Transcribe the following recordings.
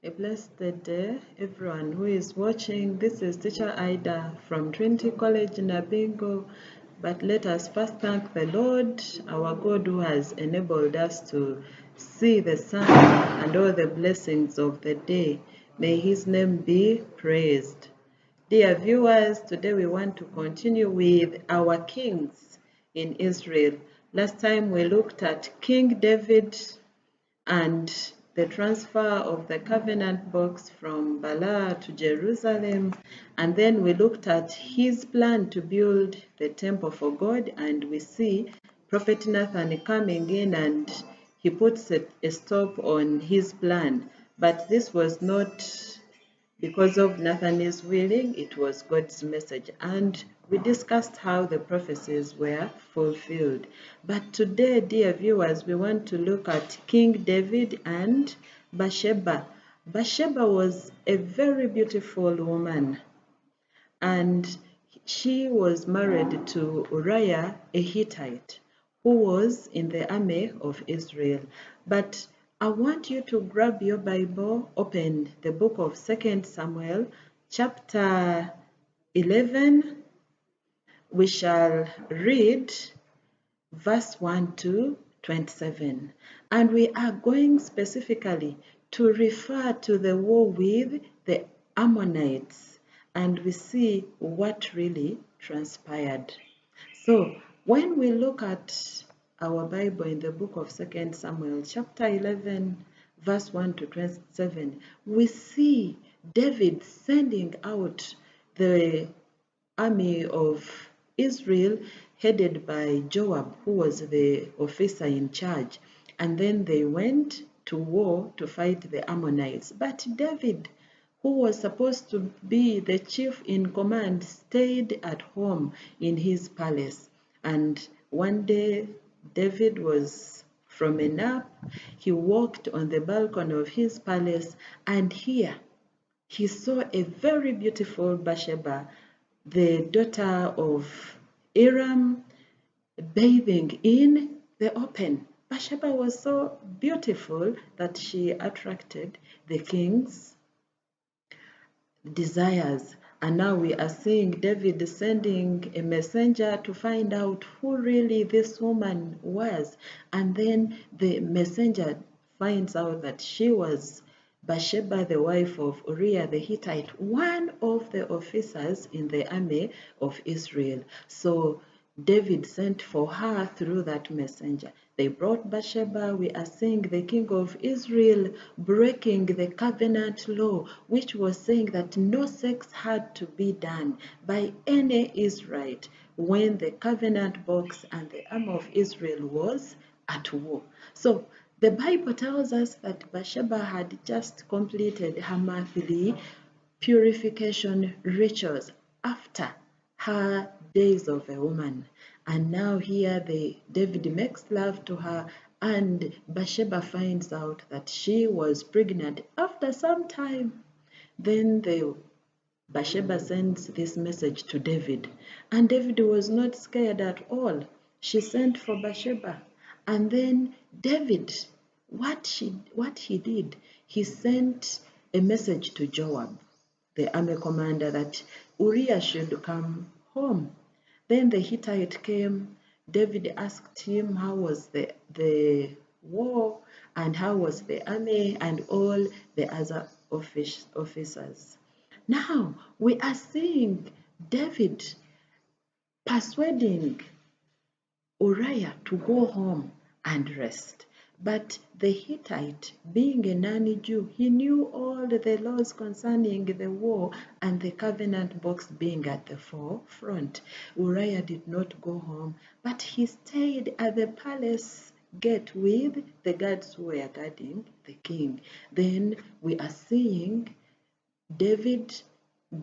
A blessed day, everyone who is watching. This is Teacher Ida from Trinity College Nabingo. But let us first thank the Lord, our God, who has enabled us to see the sun and all the blessings of the day. May His name be praised. Dear viewers, today we want to continue with our kings in Israel. Last time we looked at King David and the transfer of the covenant box from Bala to Jerusalem. And then we looked at his plan to build the temple for God, and we see Prophet Nathan coming in and he puts a stop on his plan. But this was not because of Nathan's willing, it was God's message. And we discussed how the prophecies were fulfilled. But today, dear viewers, we want to look at King David and Bathsheba. Bathsheba was a very beautiful woman, and she was married to URIAH, a Hittite, who was in the army of Israel. But I want you to grab your Bible, open the book of 2 Samuel, chapter 11. We shall read verse 1 to 27. And we are going specifically to refer to the war with the Ammonites, and we see what really transpired. So when we look at our Bible in the book of 2 Samuel, chapter 11, verse 1 to 27, we see David sending out the army of Israel headed by Joab, who was the officer in charge. And then they went to war to fight the Ammonites. But David, who was supposed to be the chief in command, stayed at home in his palace. And one day, David was from a nap. He walked on the balcony of his palace, and here he saw a very beautiful Bathsheba, the daughter of Aram, bathing in the open. Bathsheba was so beautiful that she attracted the king's desires. And now we are seeing David sending a messenger to find out who really this woman was. And then the messenger finds out that she was Bathsheba, the wife of URIAH the Hittite, one of the officers in the army of Israel. So David sent for her through that messenger. They brought Bathsheba. We are seeing the king of Israel breaking the covenant law, which was saying that no sex had to be done by any Israelite when the covenant box and the arm of Israel was at war. So the Bible tells us that Bathsheba had just completed her monthly purification rituals after her days of a woman. And now here David makes love to her, and Bathsheba finds out that she was pregnant after some time. Then Bathsheba sends this message to David, and David was not scared at all. She sent for Bathsheba, and then David, what he did, he sent a message to Joab, the army commander, that URIAH should come home. Then the Hittite came. David asked him how was the war and how was the army and all the other officers. Now we are seeing David persuading URIAH to go home and rest. But the Hittite, being a non-Jew, he knew all the laws concerning the war and the covenant box being at the forefront. URIAH did not go home, but he stayed at the palace gate with the guards who were guarding the king. Then we are seeing David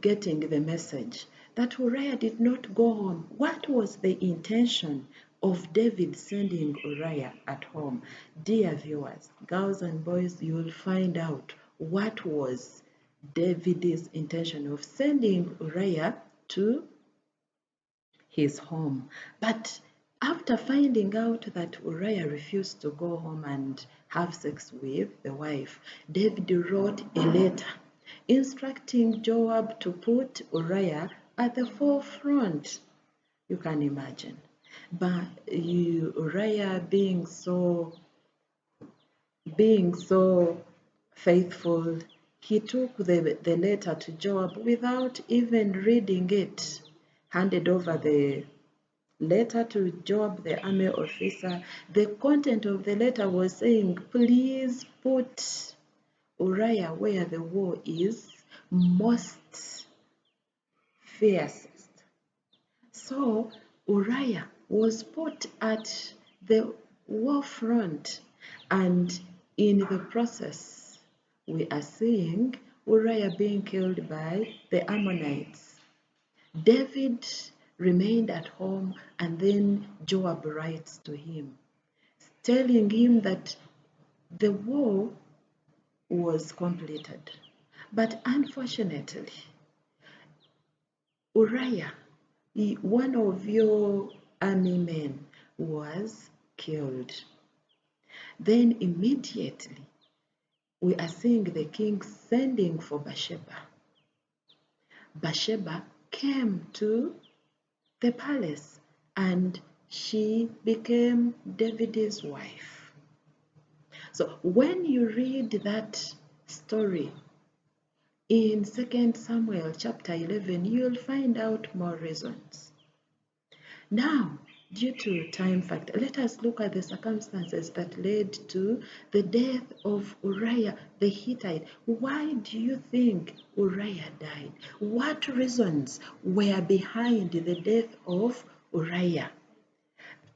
getting the message that URIAH did not go home. What was the intention of David sending URIAH at home? Dear viewers, girls and boys, you will find out what was David's intention of sending URIAH to his home. But After finding out that Uriah refused to go home and have sex with the wife, David wrote a letter instructing Joab to put Uriah at the forefront. You can imagine. But Uriah being so faithful, he took the letter to Joab without even reading it, handed over the letter to Joab, the army officer. The content of the letter was saying, please put Uriah where the war is most fiercest. So Uriah was put at the war front, and in the process, we are seeing Uriah being killed by the Ammonites. David remained at home, and then Joab writes to him, telling him that the war was completed. But unfortunately, Uriah, one of your army men, was killed. Then immediately, we are seeing the king sending for Bathsheba. Bathsheba came to the palace and she became David's wife. So when you read that story in 2 Samuel chapter 11, you'll find out more reasons. Now, due to time factor, let us look at the circumstances that led to the death of Uriah the Hittite. Why do you think Uriah died? What reasons were behind the death of Uriah?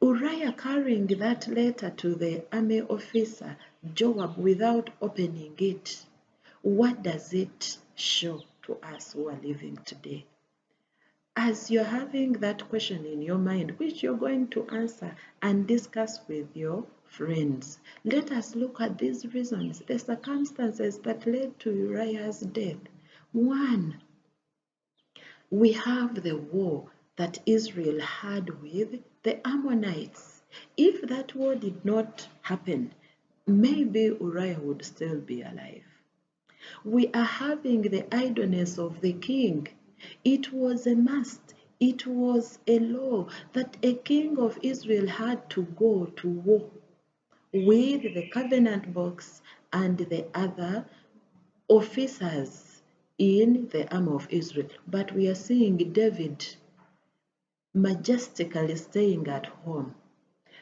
Uriah carrying that letter to the army officer, Joab, without opening it, what does it show to us who are living today? As you're having that question in your mind, which you're going to answer and discuss with your friends, let us look at these reasons, the circumstances that led to Uriah's death. One, we have the war that Israel had with the Ammonites. If that war did not happen, maybe Uriah would still be alive. We are having the idleness of the king. It was a must, it was a law that a king of Israel had to go to war with the covenant box and the other officers in the army of Israel. But we are seeing David majestically staying at home.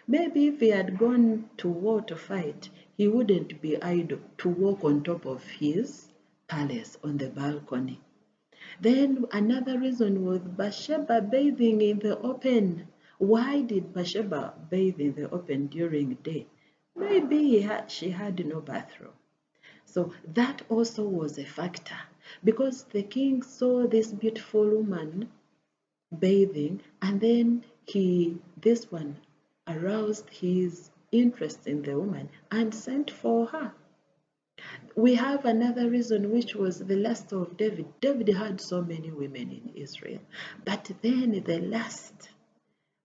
Maybe if he had gone to war to fight, he wouldn't be idle to walk on top of his palace on the balcony. Then another reason was Bathsheba bathing in the open. Why did Bathsheba bathe in the open during day? Maybe she had no bathroom. So that also was a factor, because the king saw this beautiful woman bathing, and then this one aroused his interest in the woman and sent for her. We have another reason, which was the lust of David. David had so many women in Israel, but then the lust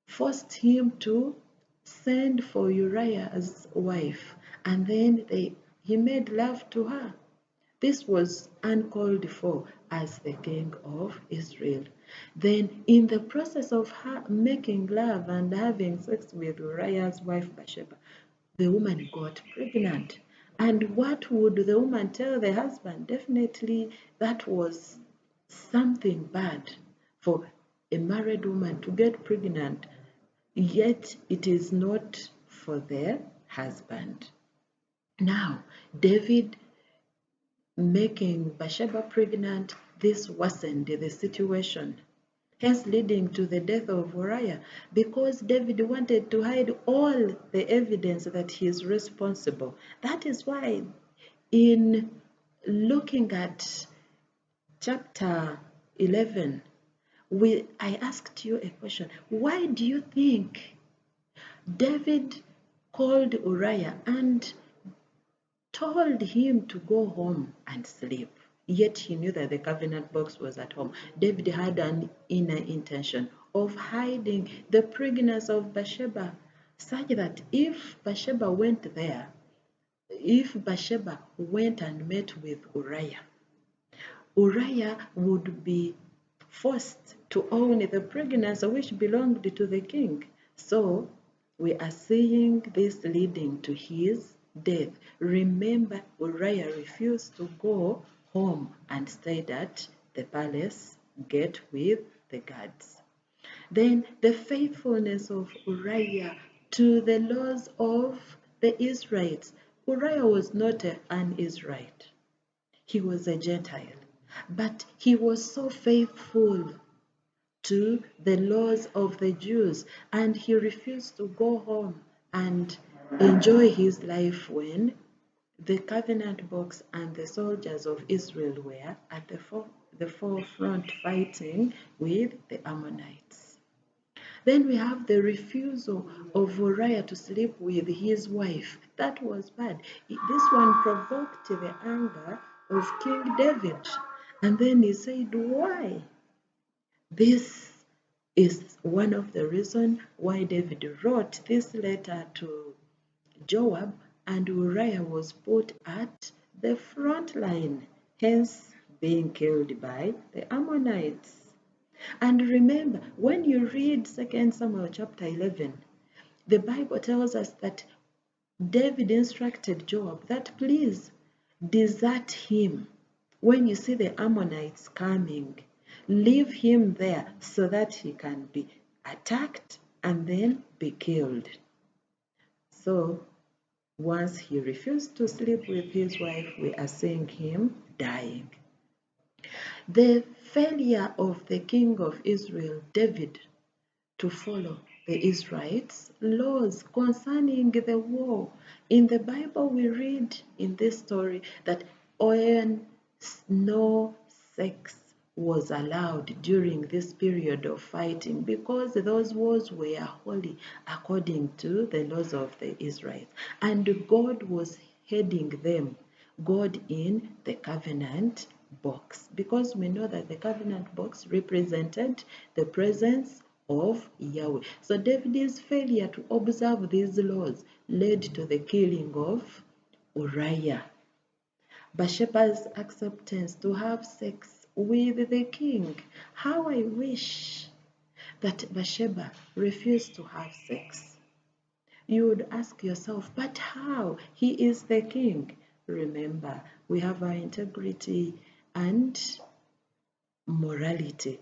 forced him to send for Uriah's wife, and then he made love to her. This was uncalled for as the king of Israel. Then, in the process of her making love and having sex with Uriah's wife Bathsheba, the woman got pregnant. And what would the woman tell the husband? Definitely that was something bad for a married woman to get pregnant, yet it is not for the husband. Now, David making Bathsheba pregnant, this worsened the situation, hence leading to the death of Uriah, because David wanted to hide all the evidence that he is responsible. That is why in looking at chapter 11, I asked you a question. Why do you think David called Uriah and told him to go home and sleep? Yet he knew that the covenant box was at home. David had an inner intention of hiding the pregnancy of Bathsheba, such that if Bathsheba went and met with Uriah, Uriah would be forced to own the pregnancy which belonged to the king. So we are seeing this leading to his death. Remember, Uriah refused to go home and stayed at the palace gate with the guards. Then the faithfulness of Uriah to the laws of the Israelites. Uriah was not an Israelite. He was a Gentile, but he was so faithful to the laws of the Jews, and he refused to go home and enjoy his life when the covenant box and the soldiers of Israel were at the forefront fighting with the Ammonites. Then we have the refusal of Uriah to sleep with his wife. That was bad. This one provoked the anger of King David. And then he said, why? This is one of the reasons why David wrote this letter to Joab, and Uriah was put at the front line, hence being killed by the Ammonites. And remember, when you read 2 Samuel chapter 11, the Bible tells us that David instructed Joab that please desert him. When you see the Ammonites coming, leave him there so that he can be attacked and then be killed. So once he refused to sleep with his wife, we are seeing him dying. The failure of the king of Israel, David, to follow the Israelites' laws concerning the war. In the Bible, we read in this story that no sex was allowed during this period of fighting because those wars were holy according to the laws of the Israelites. And God was heading them, God in the covenant box, because we know that the covenant box represented the presence of Yahweh. So David's failure to observe these laws led to the killing of Uriah. Bathsheba's acceptance to have sex with the king. How I wish that Bathsheba refused to have sex. You would ask yourself, but how? He is the king. Remember, we have our integrity and morality.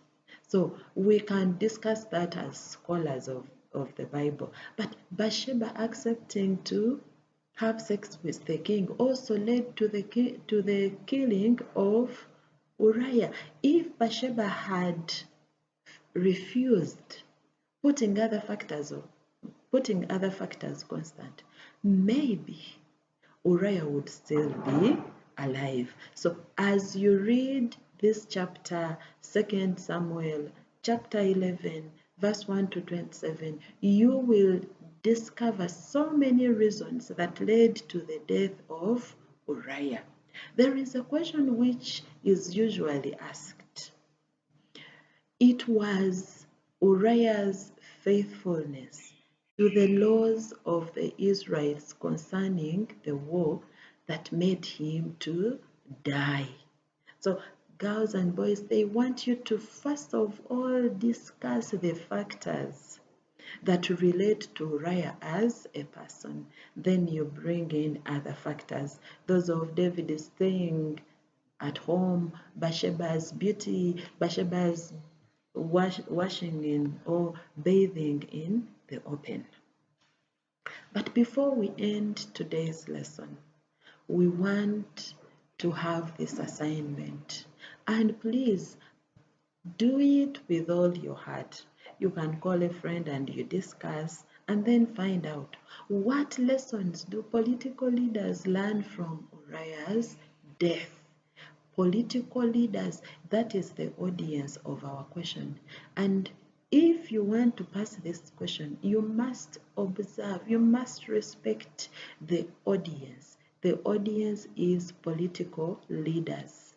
So we can discuss that as scholars of the Bible. But Bathsheba accepting to have sex with the king also led to the killing of Uriah. If Bathsheba had refused, putting other factors constant, maybe Uriah would still be alive. So as you read this chapter, 2 Samuel chapter 11, verse 1 to 27, you will discover so many reasons that led to the death of Uriah. There is a question which is usually asked. It was Uriah's faithfulness to the laws of the Israelites concerning the war that made him to die. So girls and boys, they want you to first of all discuss the factors that relate to Uriah as a person. Then you bring in other factors. Those of David staying at home, Bathsheba's beauty, Bathsheba's washing in or bathing in the open. But before we end today's lesson, we want to have this assignment. And please do it with all your heart. You can call a friend and you discuss and then find out what lessons do political leaders learn from Uriah's death. Political leaders, that is the audience of our question. And if you want to pass this question, you must observe, you must respect the audience. The audience is political leaders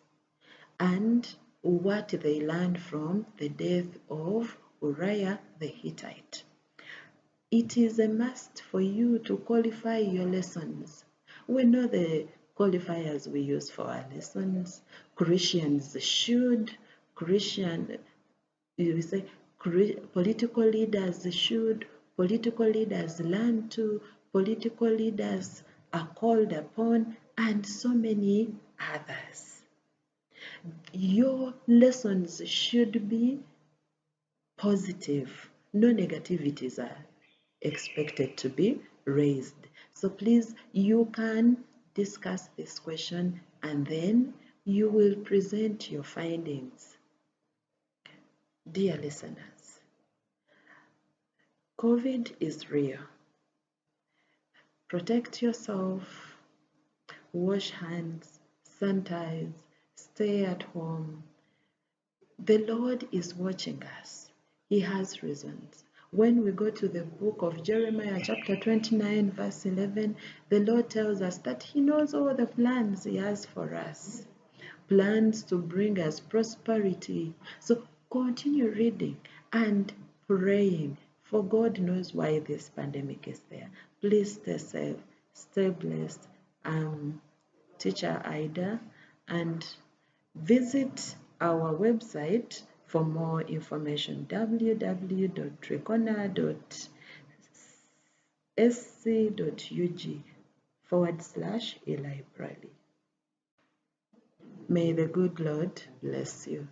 and what they learned from the death of URIAH the Hittite. It is a must for you to qualify your lessons. We know the qualifiers we use for our lessons. Christians should, we say political leaders should, political leaders learn to, political leaders are called upon, and so many others. Your lessons should be positive. No negativities are expected to be raised. So please, you can discuss this question and then you will present your findings. Dear listeners, COVID is real. Protect yourself, wash hands, sanitize, stay at home. The Lord is watching us. He has reasons. When we go to the book of Jeremiah chapter 29 verse 11, the Lord tells us that He knows all the plans He has for us. Plans to bring us prosperity. So continue reading and praying, for God knows why this pandemic is there. Please stay safe, stay blessed. Teacher Ida, and visit our website for more information, www.trecona.sc.ug/e-library. May the good Lord bless you.